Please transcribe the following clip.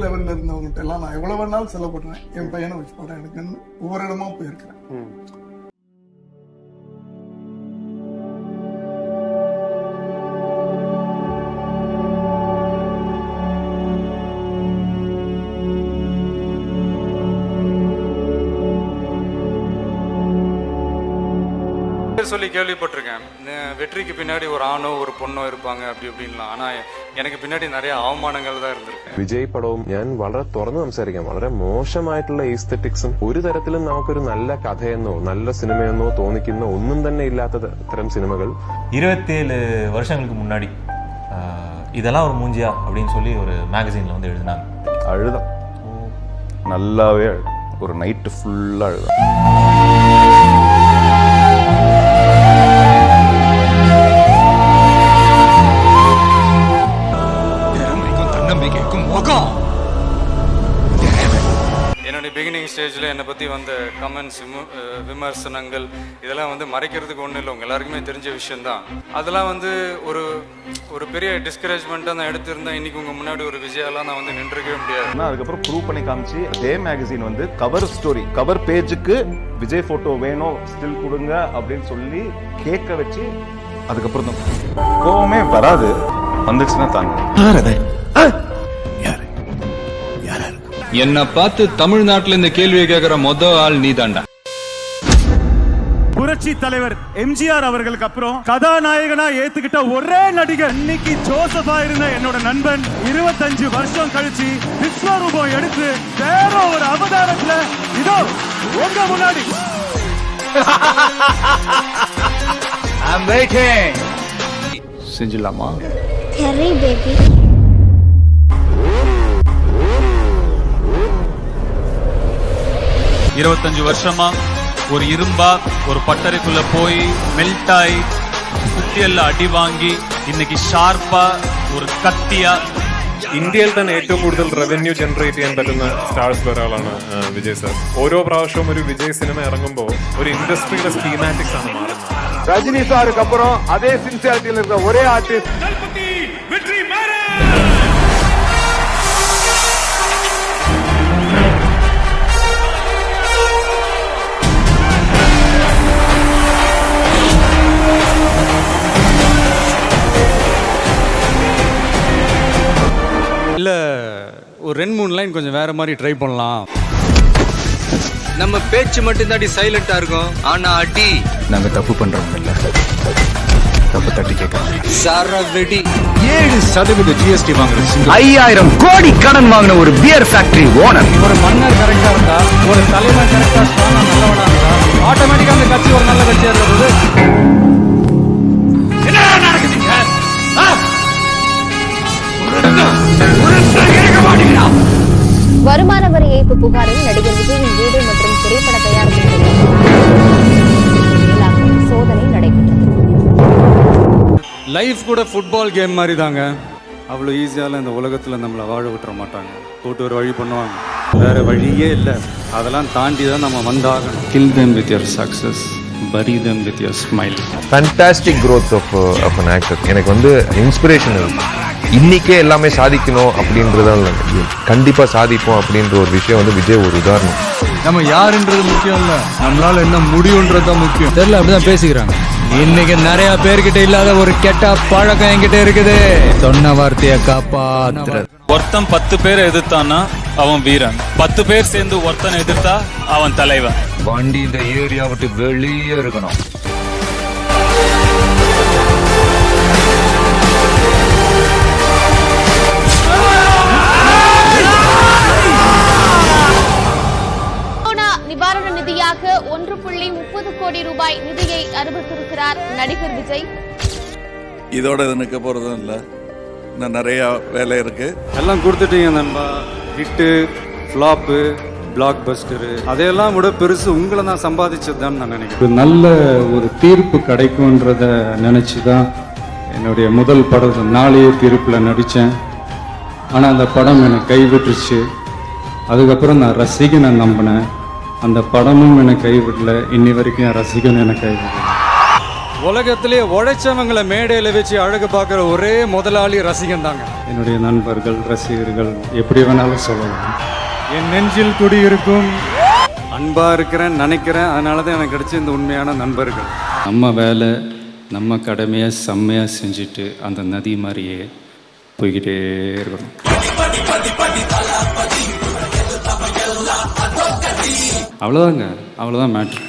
லெவலில் இருந்தவங்ககிட்ட எல்லாம் நான் எவ்வளோ வேணாலும் செலவு பண்ணுறேன், என் பையனை வச்சு படம் எடுக்கணும்னு ஒவ்வொரு இடமா போயிருக்கிறேன். சொல்லி கேள்விப்பட்டிருக்கேன், வெற்றிக்கு பின்னாடி ஒரு ஆணோ ஒரு பொண்ணோ இருப்பாங்க அப்படி இப்படின்லாம். ஆனால் எனக்கு பின்னாடி நிறைய அவமானங்கள் தான் இருந்திருக்கு. വിജയ് പടവും ഞാൻ വളരെ തുറന്നു സംസാരിക്കാം. വളരെ മോശമായിട്ടുള്ള ഈസ്തെറ്റിക്സും ഒരു തരത്തിലും നമുക്കൊരു നല്ല കഥയെന്നോ നല്ല സിനിമയെന്നോ തോന്നിക്കുന്ന ഒന്നും തന്നെ ഇല്ലാത്ത തരം സിനിമകൾ 27 வருஷங்களுக்கு முன்னாடி இதெல்லாம் ஒரு மூஞ்சியா அப்படின்னு சொல்லி ஒரு மேகசின்ல வந்து எழுதினாங்க. அழுதான், நல்லாவே அழுதான், ஒரு நைட்டு ஃபுல்லாக அழுதான். என்னுடைய பிகினிங் ஸ்டேஜில் என்னை பற்றி வந்த கமெண்ட்ஸ், விமர்சனங்கள் இதெல்லாம் வந்து மறைக்கிறதுக்கு ஒன்றும் இல்லை, உங்கள் எல்லாருக்குமே தெரிஞ்ச விஷயந்தான். அதெல்லாம் வந்து ஒரு பெரிய டிஸ்கரேஜ்மெண்ட்டாக நான் எடுத்திருந்தேன். இன்றைக்கி உங்கள் முன்னாடி ஒரு விஜயாலாம் நான் வந்து நின்றுக்கவே முடியாது. ஆனால் அதுக்கப்புறம் ப்ரூவ் பண்ணி காமிச்சு அதே மேகசின் வந்து கவர் ஸ்டோரி, கவர் பேஜுக்கு விஜய் ஃபோட்டோ வேணும் ஸ்டில் கொடுங்க அப்படின்னு சொல்லி கேட்க வச்சு அதுக்கப்புறம் தான் கோவமே வராது, வந்துச்சுன்னா தாங்க. என்ன பார்த்து தமிழ்நாட்டுல இந்த கேள்வியை கேட்கிற மொத ஆள் நீ தாண்டா. புரட்சி தலைவர் எம்ஜிஆர் அவர்களுக்கு அப்புறம் கதாநாயகனா ஏத்துக்கிட்ட ஒரே நடிகர் இன்னைக்கு ஜோசப்பா இருந்த என்னோட நண்பன் 25 வருஷம் கழிச்சு விஸ்வரூபம் எடுத்து வேற ஒரு அவதாரத்துல இதோ உங்க முன்னாடி. செஞ்சிடலாமா? 25 வருஷமா ஒரு இரும்பா ஒரு പട്ടരക്കുള്ള പോയി മെൽട്ടായി കുത്തിയെല്ലാം അടി വാങ്ങി ഇന്നേക്ക് ഷാർപ്പാ ഒരു കത്തിയാ. ഇന്ത്യയിൽ തന്നെ ഏറ്റവും കൂടുതൽ റവന്യൂ ജനറേറ്റ് ചെയ്യാൻ പറ്റുന്ന സ്റ്റാർസിൽ ഒരാളാണ് വിജയ് സാർ. ഓരോ പ്രാവശ്യവും ഒരു വിജയ് സിനിമ ഇറങ്ങുമ്പോൾ ഒരു ഇൻഡസ്ട്രിയിലെ സ്കീമാറ്റിക്സ് ആണ് മാറുന്നത്. ரஜினி சாருக்கு அப்புறம் அதே சின்சியாரிட்டியில் இருக்கிற ஒரே ஆர்டிஸ்ட் இல்லை, ஒரு 2-3 லைன் கொஞ்சம் வேற மாதிரி ட்ரை பண்ணலாம். நம்ம பேச்சு மட்டும் தாண்டி சைலண்டா இருக்கும், ஆனா அடி நாங்க தப்பு பண்றோம் இல்ல, தப்பு தட்டி கேட்கலாம். சரவெடி 7% GST வாங்குற 5000 கோடி கடன் வாங்கின ஒரு பியர் ஃபேக்டரி ஓனர். ஒரு மன்னர் கரெக்டாக இருந்தா, ஒரு தலைவர் கரெக்டாக ஸ்ட்ராங்காக நல்லவனா இருந்தா ஆட்டோமேட்டிக்காக அந்த கட்சி ஒரு நல்ல கட்சியாக இருக்கிறது. வருமான வரி ஏய்ப்பு புகாரில் நடிகர் விஜயின் வீடு மற்றும் திரைப்பட தயாரிப்பு சோதனை நடைபெற்றது. லைஃப் கூட ஃபுட்பால் கேம் மாதிரி தாங்க. அவ்வளோ ஈஸியால இந்த உலகத்தில் நம்மளை வாழ விட்டுற மாட்டாங்க, போட்டு ஒரு வழி பண்ணுவாங்க, வேற வழியே இல்லை. அதெல்லாம் தாண்டி தான் நம்ம வந்தாகணும். Kill them with your success, bury them with your smile. Fantastic growth of an actor. எனக்கு வந்து இன்ஸ்பிரேஷன் இருக்கு. இன்னைக்கே எல்லாமே சாதிக்கணும் அப்படின்றதால கண்டிப்பா சாதிப்போம் அப்படின்ற ஒரு விஷயம் வந்து விஜய் ஒரு உதாரணம். நம்ம யாருன்றது முக்கியம் இல்லை, நம்மளால என்ன முடியும்ன்றதுதான் முக்கியம். தெரியல, அப்படிதான் பேசிக்கிறாங்க. இன்னைக்கு நிறைய பேர்கிட்ட இல்லாத ஒரு கெட்ட பழக்கம் என்கிட்ட இருக்குது, சொன்ன வார்த்தையை காப்பாத்துறது. ஒருத்தன் 10 பேரை எதிர்த்தான்னா அவன் வீரன், 10 பேர் சேர்ந்து ஒருத்தனை எதிர்த்தா அவன் தலைவன். வண்டி இந்த ஏரியா விட்டு வெளியே இருக்கணும். நிவாரண நிதியாக 1.30 கோடி ரூபாய் நிதியை அறிவித்திருக்கிறார் நடிகர் விஜய். இதோட நிற்க போறதும் இல்லை, இன்னும் நிறைய வேலை இருக்கு. எல்லாம் கொடுத்துட்டீங்க நண்பா. ஹிட்டு, ஃப்ளாப்பு, பிளாக் பஸ்டரு, அதையெல்லாம் விட பெருசு உங்களை நான் சம்பாதிச்சதுதான் நான் நினைக்கிறேன். நல்ல ஒரு தீர்ப்பு கிடைக்கும்ன்றத நினைச்சுதான் என்னுடைய முதல் படம் நாளைய தீர்ப்புல நடிச்சேன். ஆனா அந்த படம் என்னை கைவிட்டுருச்சு. அதுக்கப்புறம் நான் ரசிகனை நம்பினேன், அந்த படமும் என்னை கைவிடல. இன்னி வரைக்கும் என் ரசிகன் என்னை கைவிடல. உலகத்திலே உழைச்சவங்களை மேடையில் வச்சு அழகு பார்க்குற ஒரே முதலாளி ரசிகன் தாங்க. என்னுடைய நண்பர்கள், ரசிகர்கள் எப்படி வேணாலும் சொல்லலாம். என் நெஞ்சில் குடியிருக்கும் அன்பா இருக்கிறேன் நினைக்கிறேன். அதனால தான் எனக்கு கிடைச்ச இந்த உண்மையான நண்பர்கள். நம்ம வேலை, நம்ம கடமையை செம்மையாக செஞ்சுட்டு அந்த நதி மாதிரியே போய்கிட்டே இருக்கணும். அவ்வளோதாங்க, அவ்வளோதான் மேட்ரு.